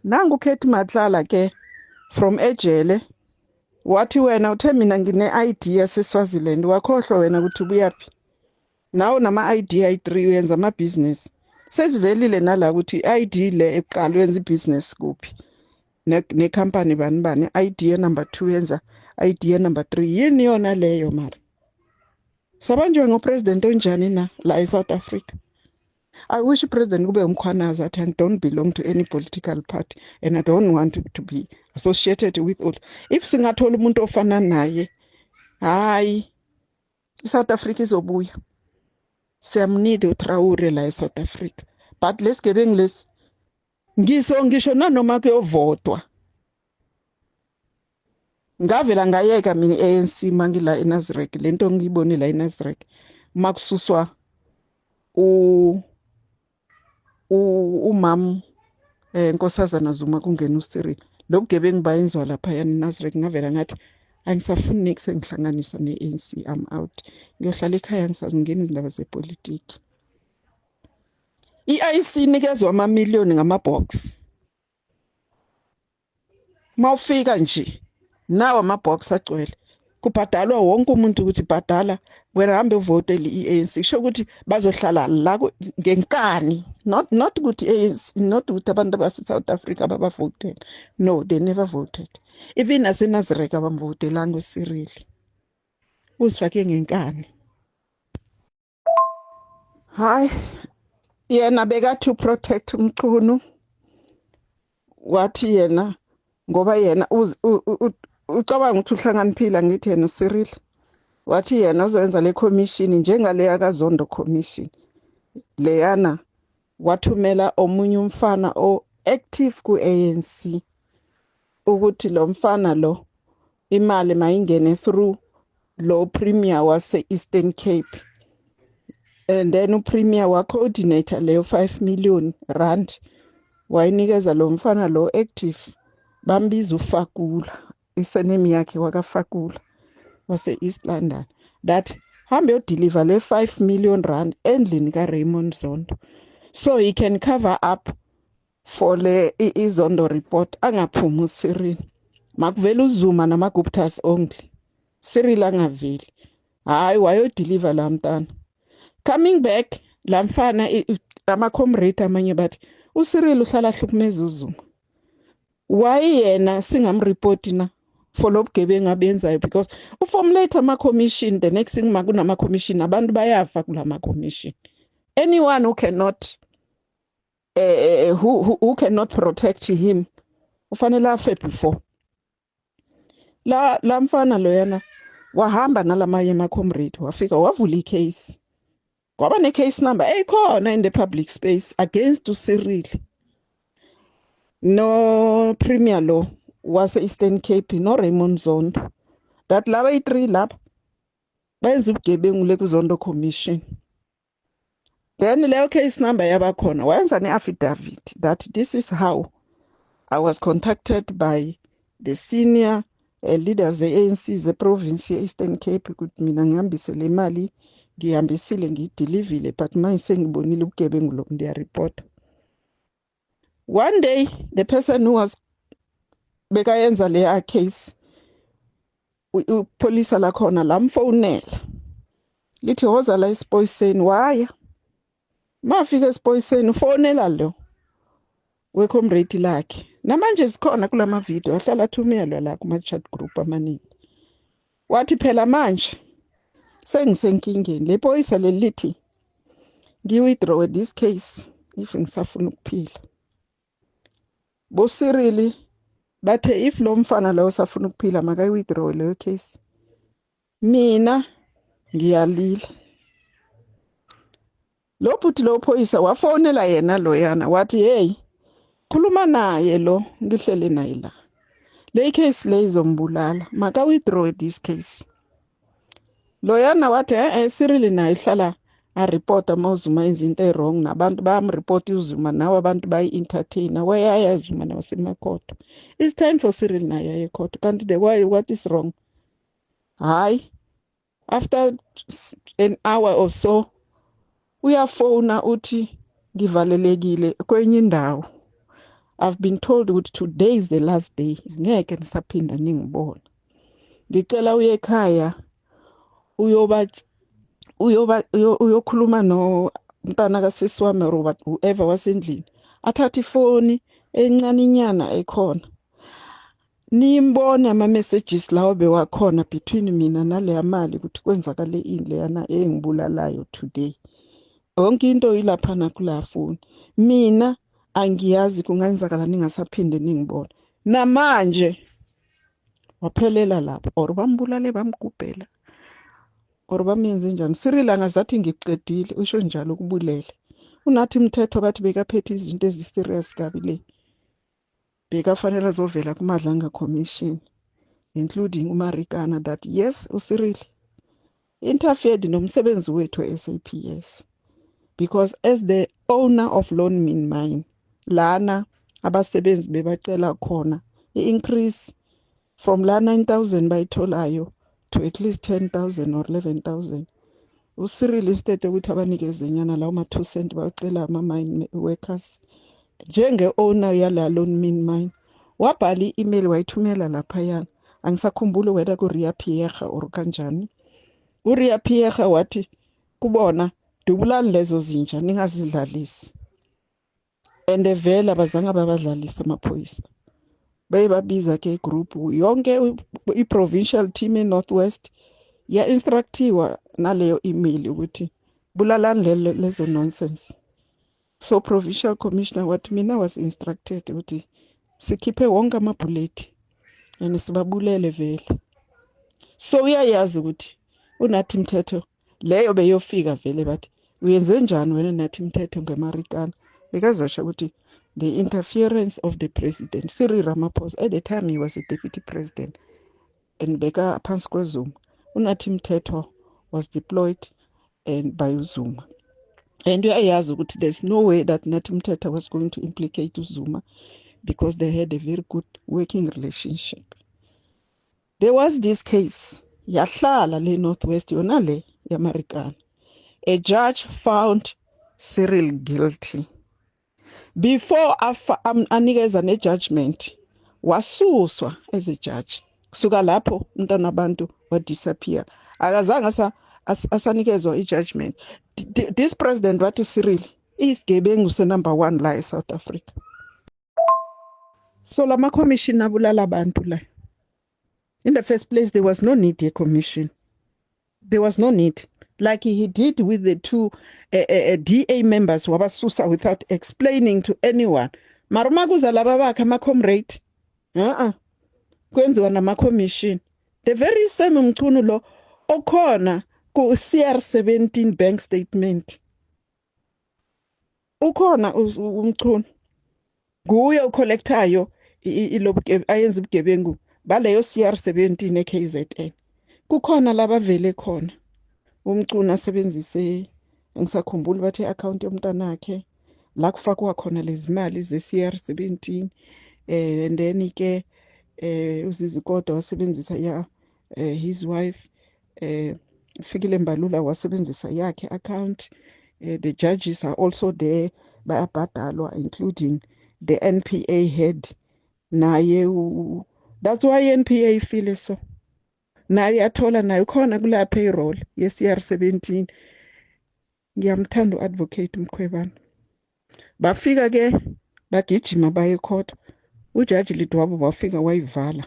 Nangu Kate Matlala ke from ejele wathi wena uthe mina ngine ID yaseSwaziland wakhohlwa wena ukuthi ubuyaphi. Nawo nama ID ayi3 uyenza ama business. Sesivelile nala ukuthi ID le eqala wenza ibusiness kuphi. Ne company bani ID number 2 yenza ID number 3 yini yona leyo mara. Sabanjwe ngopresident onjani na la eSouth Africa. I wish President kube umkhwanaza that I don't belong to any political party and I don't want to be associated with all. If singathola umuntu ofana naye, hayi South Africa izobuya. Siyamnida uTraore la eSouth Africa. But lesigebengu lesi ngisho nanoma kuyovotwa. Ngavela ngayeka mina ANC mangila eNazareth lento ngiyibone la eNazareth. Makususwa umam Nkosazana Zuma kungena uCyril lobugebengu bayenzwa lapha eNazareth ngavela ngathi angisafuni nix engihlanganisa neANC I'm out ngiyohlala ekhaya ngisazingena izindaba zepolitiki. iIC nikezwe amamiliyoni ngamabox. Mawufika nje nawo amabox agcwele kubhadalwa wonke umuntu ukuthi bhadala wena hambe uvote iANC kusho ukuthi bazohlala la ngenkani not ukuthi ANC not ukuthi abantu base South Africa abavoted. No, they never voted. Even aseNazareth abamvotelanga uCyril. Uzifake ngenkani. Hayi yena bekathi protect umchunu wathi yena ngoba yena ucabanga ukuthi uhlakaniphila ngithi yena uCyril wathi yena uzoyenza le commission njengale yakaZondo commission leyana wathumela omunye umfana active kuANC ukuthi lo mfana lo imali mayingene through lo premier wase Eastern Cape and then upremier wa coordinator leyo 5 million rand wayinikeza lo mfana lo active bambiza uFakula isenemi yakhe wakaFakula wase East London that hambe yodeliver le 5 million rand endlini kaRaymond Zondo so he can cover up for le iZondo report angaphumi uCyril makuvela uZuma namaGuptas only Cyril angaveli hayi wayodeliver la mntana coming back la mfana ama comrade amanye bathi uCyril uhlala hlukumeza uZuma why yena singamreport na for lobugebengu abenzayo because uformulate ama commission the next thing makunama commission abantu bayafa kulama commission anyone who cannot who cannot protect him ufanele afe before la mfana loyana wahamba nalamaye ama comrade wafika wavula icase kwaba ne case number ekhona in the public space against uCyril no premier law wase Eastern Cape no Raymond Zondo that laba i3 lapha bayenza ubugebengu leKuZondo commission then leyo case number yabakhona wayenza neaffidavit that this is how I was contacted by the senior leaders ANC ze province Eastern Cape ukuthi mina ngihambise le mali ngihambisile ngideliverile but manje sengibonile ubugebengu lo ngiya report. One day the person who was bekayenza le case upolice la khona lamfonela lithi woza la eSpoiseni waya mafika eSpoiseni ufonela lo wecomrade lakhe namanje sikhona kulama video ahlala thumelwa la kuma chat group amaningi wathi phela manje sengisenkingeni le police lelithi ngiwithdraw this case if ngisafuna ukuphila bo Cyril bathe if lo mfana lo usafuna ukuphila makayi withdraw leyo case mina ngiyalila lo phuthi lo phoyisa wafonela yena loyana wathi hey khuluma naye lo ngihlele naye la le case le izombulala maka withdraw this case loyana wathi Cyril naye ihlala a report amaZuma izinto wrong nabantu bayamreport uZuma nawe abantu bayi-entertain wayaya uZuma nawasemakhotho it's time for Cyril naye aye court kanti the why what is wrong hayi after an hour or so uyafona uthi ngivalelekile kwenye indawo I've been told ukuthi today is the last day. Ngeke nisaphinda ningibona. Ngicela uye ekhaya uyokhuluma no mntana kasisi wami Robert whoever wasendlini. Athatha ifoni encane inyana ekhona. Nimbone ama messages lawo bewakhona between mina nale mali ukuthi kwenzakale ini leyana engibulalayo today. Yonke into ilapha na kula phone. Mina angiyazi kungenzakala ningasaphinde ningibona. Namanje waphelela lapho or bambulale bamgubhela. Or bamenze njani? Cyril angazathi ngiqedile usho njalo ukubulele. Unathi umthetho bathi bekaphethe izinto eziserious kabi le. Bekafanele azovela kuMadlanga Commission including uMarikana that yes uCyril interfered nomsebenzi wethu SAPS because as the owner of Loan Mean Mine lana abasebenzi bebacela khona increase from la 9,000 bayitholayo to at least 10,000 or 11,000. uCyril instead ukuthi abanikeze nyana lawo ma 2 cent bacela ama mine workers njenge owner yala Loan Mean Mine wabhala i-email wayithumela lapha yana angisakhumbuli whether ku Ria Pierre or kanjani. uRia Pierre wathi kubona dubulani lezo zinja ningazidlalisi and vela bazanga babadlalisa amaphoyisa bayibabiza ke group yonke i-provincial team eNorthwest ya instructiwa naleyo email ukuthi bulalani lezo nonsense. So provincial commissioner wathi mina was instructed ukuthi sikhiphe wonke amabullet and sibabulele vele. So uyayazi ukuthi unathi mthetho leyo beyofika vele bathi uyenze njani wena nathi mthetho ngeMarikana bekazosho ukuthi the interference of the president Cyril Ramaphosa at the time he was a deputy president and beka phansi kweZuma. Unathi mthetho was deployed and by uZuma. And uyayazi ukuthi there's no way that Nathi Mthetho was going to implicate uZuma because they had a very good working relationship. There was this case, yahlala le Northwest yona le yaMarikana. A judge found Cyril guilty. Before anikeza ne judgment, wasuswa as a judge. Kusuka lapho umntana abantu wa disappear. Akazange asanikezwa I judgment. This president wathi Cyril is gebengu se number 1 la eSouth Africa. So lama commission abulala abantu la. In the first place, there was no need a commission. There was no need. Like he did with the 2 DA members wabasusa without explaining to anyone. Marumaguza laba bakhe ama comrade. Kwenziwa nama commission. The very same mchunu lo okhona ku CR17 bank statement. Ukhona umchunu. Nguye ucollectayo ayenza ubugebengu baleyo CR17 eKZN. Kukhona laba vele khona. Umcuna asebenzise ngisakhumbula bathi account yomntana wakhe la kufakwa khona lezi mali ze CR17 and then ke uZizikodo wasebenzisa ya his wife Fikile Mbalula wasebenzisa yakhe account. The judges are also there bayabhadalwa including the NPA head naye that's why NPA feel so naye athola naye khona kula payroll yeCR17. Ngiyamthanda uadvocate Mkhwebane. Bafika ke bagijima baye court. Ujudge Lidwabo wafika wayivala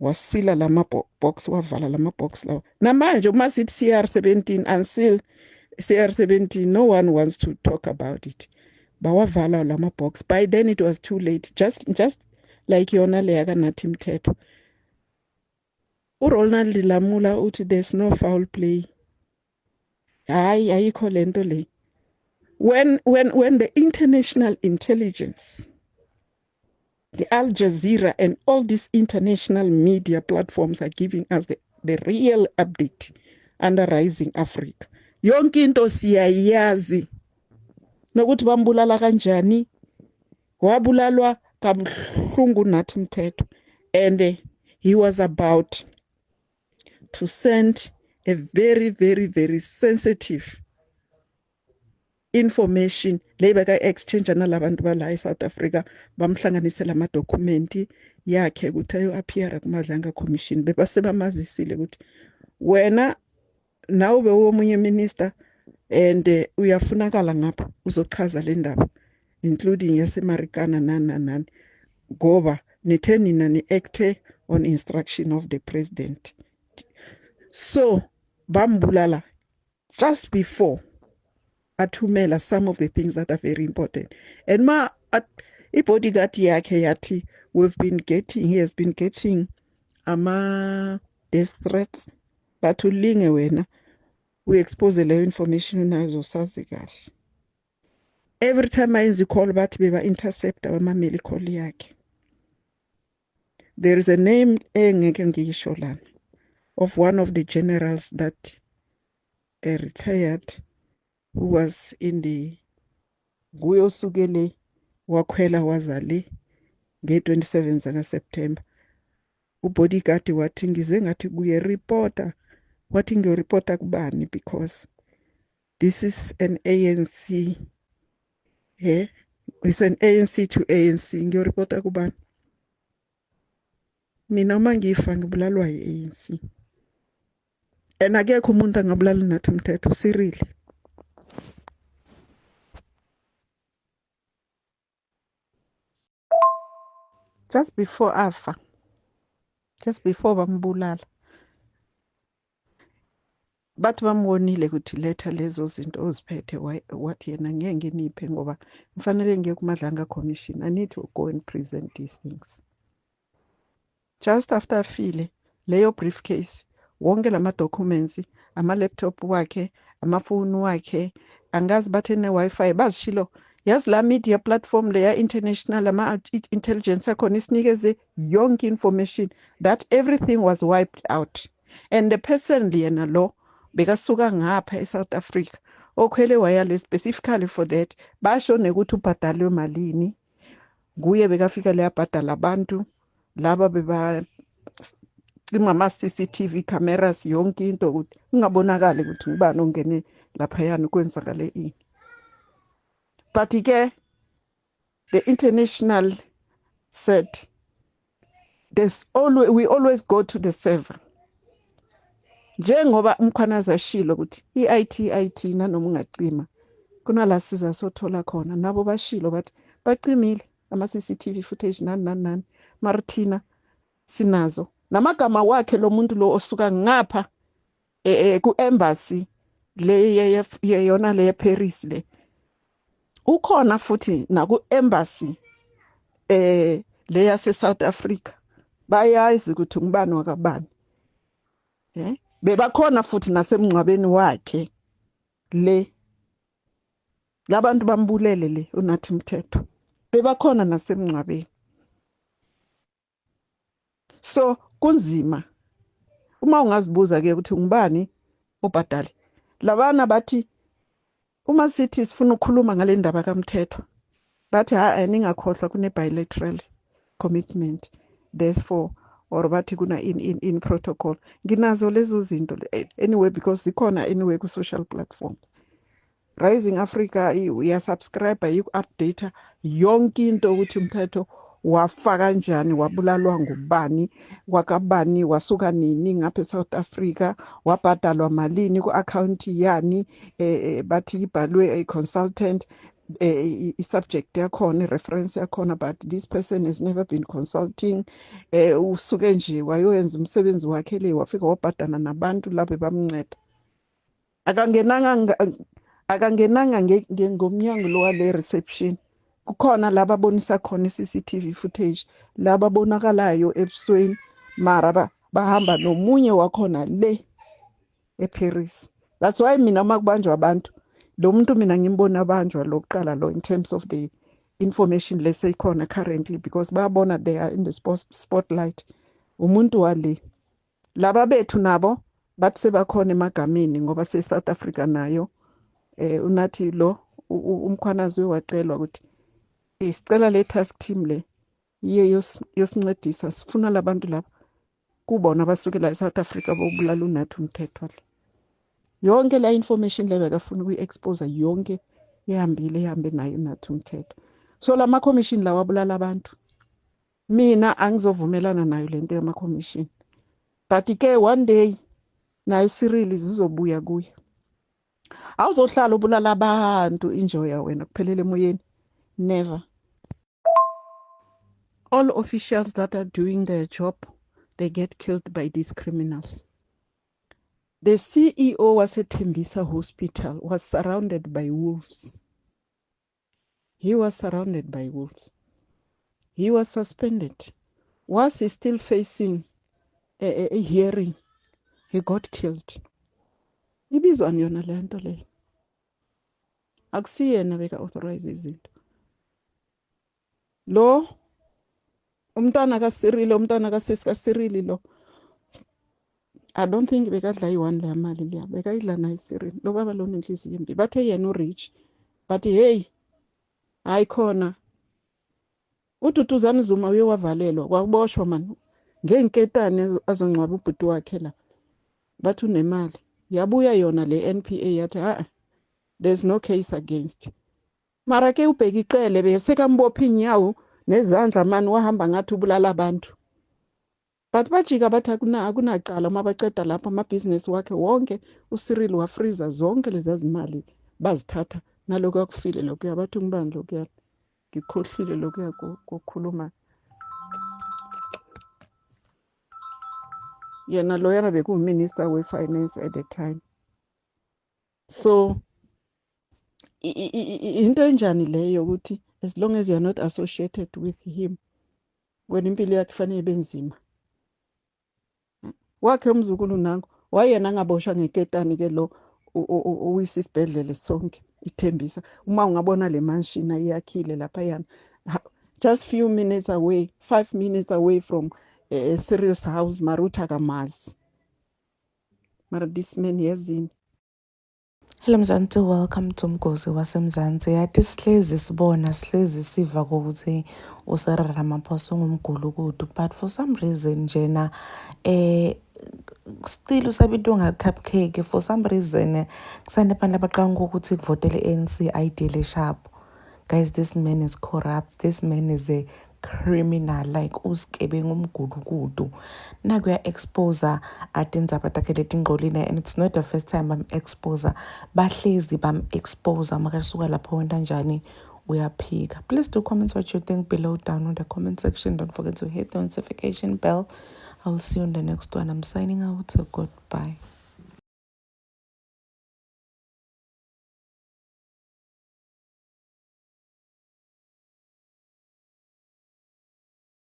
wasila lama box wavala lama box lawo. Namanje uma sithi CR17 until CR17 no one wants to talk about it. Bawavala lama box. By then it was too late. Just like yona le yaka Nathi Mthetho. uRonald Lamula uthi there's no foul play. Hayi ayikho lento le. When the international intelligence, the Al Jazeera and all these international media platforms are giving us the real update under Rising Africa. Yonke into siyayazi. Nokuthi bambulala kanjani. Wabulalwa kabuhlungu Nathi Mthetho. And he was about to send a very, very, very sensitive information le beka exchange nalabantu bala eSouth Africa bamhlanganisela ama document yakhe ukuthi ayo appear kuMadlanga Commission bebasebamazisile ukuthi wena nawe bewomunye minister and uyafunakala ngapha uzochaza le ndaba including yaseMarikana nani ngoba nithe nina ni acte on instruction of the president. So bambulala just before athumela some of the things that are very important. And bodyguard yakhe yathi he has been getting death threats, but ulinge wena expose leyo information unazo sazi kahle. Every time ayenza call bathi beba intercept abamameli call yakhe. There is a name engeke ngiyisho lana of one of the generals that retired, who was in the Guyosugele wakhwela wazali nge-27 zaka September. Bodyguard wathi ngize ngathi kuye reporter, wathi ngiyoreporta kubani because this is an ANC, it's an ANC to ANC. Ngiyoreporta kubani? Mina uma ngifa ngibulalwa yi-ANC. And akekho umuntu angabulala nathi umthetho Cyril. Just before afa, just before bambulala, bathi bambonile ukuthi letha lezo zinto oziphethe, wathi yena ngeke nginiphe ngoba mfanele ngiye kuMadlanga Commission. I need to go and present these things. Just after afile leyo briefcase, wonke lama documents, ama laptop wakhe, ama phone wakhe, angazi bathe ne Wi-Fi bazishilo. Yazi la media platform leya international ama intelligence yakhona isinikeze yonke information that everything was wiped out. And the person liyena lo bekasuka ngapha eSouth Africa okhwele wayale specifically for that, basho nekuthi ubhadalwe malini, kuye bekafika le abhadala abantu laba beba cima CCTV cameras yonke into ukuthi ungabonakala ukuthi ngibani ongene lapha yana kwenzakale ini. But ke the international said we always go to the server. Njengoba umkhwanaza shilo ukuthi i-IT nanoma ungacima kunala siza sothola khona, nabo bashilo bathi bacimile ama CCTV footage nani Martina sinazo namagama wakhe lo muntu lo osuka ngapha ku embassy le yona le Paris le ukhona futhi na ku embassy le yase South Africa bayazi ukuthi ngubani wakabani. Bebakhona futhi nasemncwabeni wakhe le labantu bambulele le unathi umthetho bebakhona nasemncwabeni. So kunzima uma ungazibuza ke ukuthi ngubani obhadala labana bathi uma sithi sifuna ukukhuluma ngale ndaba kaMthetho bathi ningakhohlwa kune bilateral commitment, therefore or bathi kuna in protocol. Nginazo lezo zinto anyway because zikhona anyway ku social platform. Rising Africa uya subscribe update yonke into ukuthi umthetho wafa kanjani, wabulalwa ngubani, wakabani, wasuka nini ngapha eSouth Africa, wabhadalwa malini ku account yani, bathi ibhalwe a consultant, i-subject yakhona, i-reference yakhona, but this person has never been consulting. Usuke nje wayoyenza umsebenzi wakhe le wafika wabhadana nabantu labe bamnceda. Akangenanga ngomnyango lo wale reception. Kukhona laba bonisa khona CCTV footage, laba bonakalayo ebusweni, mara bahamba nomunye wakhona le eParis. That's why mina makubanjwa abantu lo muntu mina ngimbona abanjwa lokuqala lo in terms of the information leseyikhona currently, because babona they are in the spotlight. Umuntu wale laba bethu nabo bathi sebakhona emagameni ngoba South Africa nayo unathi lo umkhwanazi wacelwa ukuthi isicela le task team le iye yosincedisa, sifuna labantu laba kubona basukela eSouth Africa bobulala unathi umthetho le. Yonke la information le bekafuna ukuyi-expose yonke ihambe nayo nathi umthetho. So lama commission lawa abulala abantu. Mina angizovumelana nayo lento yama commission. But ke one day nayo Cyril zizobuya kuye. Awuzohlala ubulala abantu enjoya wena kuphelele emoyeni. Never. All officials that are doing their job, they get killed by these criminals. The CEO was at Tembisa Hospital, was surrounded by wolves. He was surrounded by wolves. He was suspended. Was he still facing a hearing? He got killed. Ibizwani yona le nto leyo. Akusiyena beka authorize izinto. Lo umntwana kaCyril, umntwana kaCyril lo. I don't think bekadla i-1 le mali leya. Bekayidla nayo Cyril. Lo baba lo nenhliziyo embi. Bathe yena rich. But hey, hayi khona. UDuduzane Zuma uye wavalelwa, waboshwa man. Ngenketane azongcwaba ubhuti wakhe la. Bathi unemali. Yabuya yona le NPA yathi there's no case against. Mara ke ubheka iqele bese kambopha inyawo nezandla mani wahamba ngathi ubulala abantu. But bajika bathi akunacala uma baceda lapha amabhizinisi wakhe wonke uCyril wafreeza zonke lezi zimali bazithatha naloko yakufile lokho yabathi ngibani lokho ya ngikhohlile lokho yakukhuluma. Yena loyana bekuminister we-finance at the time. So into enjani leyo ukuthi as long as you are not associated with him wena impilo yakhe fanele benzima. Wakhe umzukulu nangu wayena ngaboshwa ngeketani ke lo uyisibhedlele sonke ithembisa uma ungabona le mansion iyakhile lapha yana just few minutes away 5 minutes away from Cyril's house Maruta Kamazi. Mara this man yazini. Hello Mzansi, welcome to Mgozi waseMzansi. Yathi sihlezi sibona sihlezi siva ukuthi uCyril Ramaphosa ungumgulukudu, but for some reason njena still usabinto nga-cupcake. For some reason kusanebantu abaqanga ukuthi kuvotele ANC ideally sharp. Guys, this man is corrupt. This man is a criminal, like usigebengu umgulukudu. Nakuya exposer atindzaba takhe letingcolile, and it's not the first time I'm exposer. Bahlezi bam exposer makasuka lapho wenta njani uyaphika. Please do comment what you think below down in the comment section. Don't forget to hit the notification bell. I'll see you on the next one. I'm signing out. So goodbye.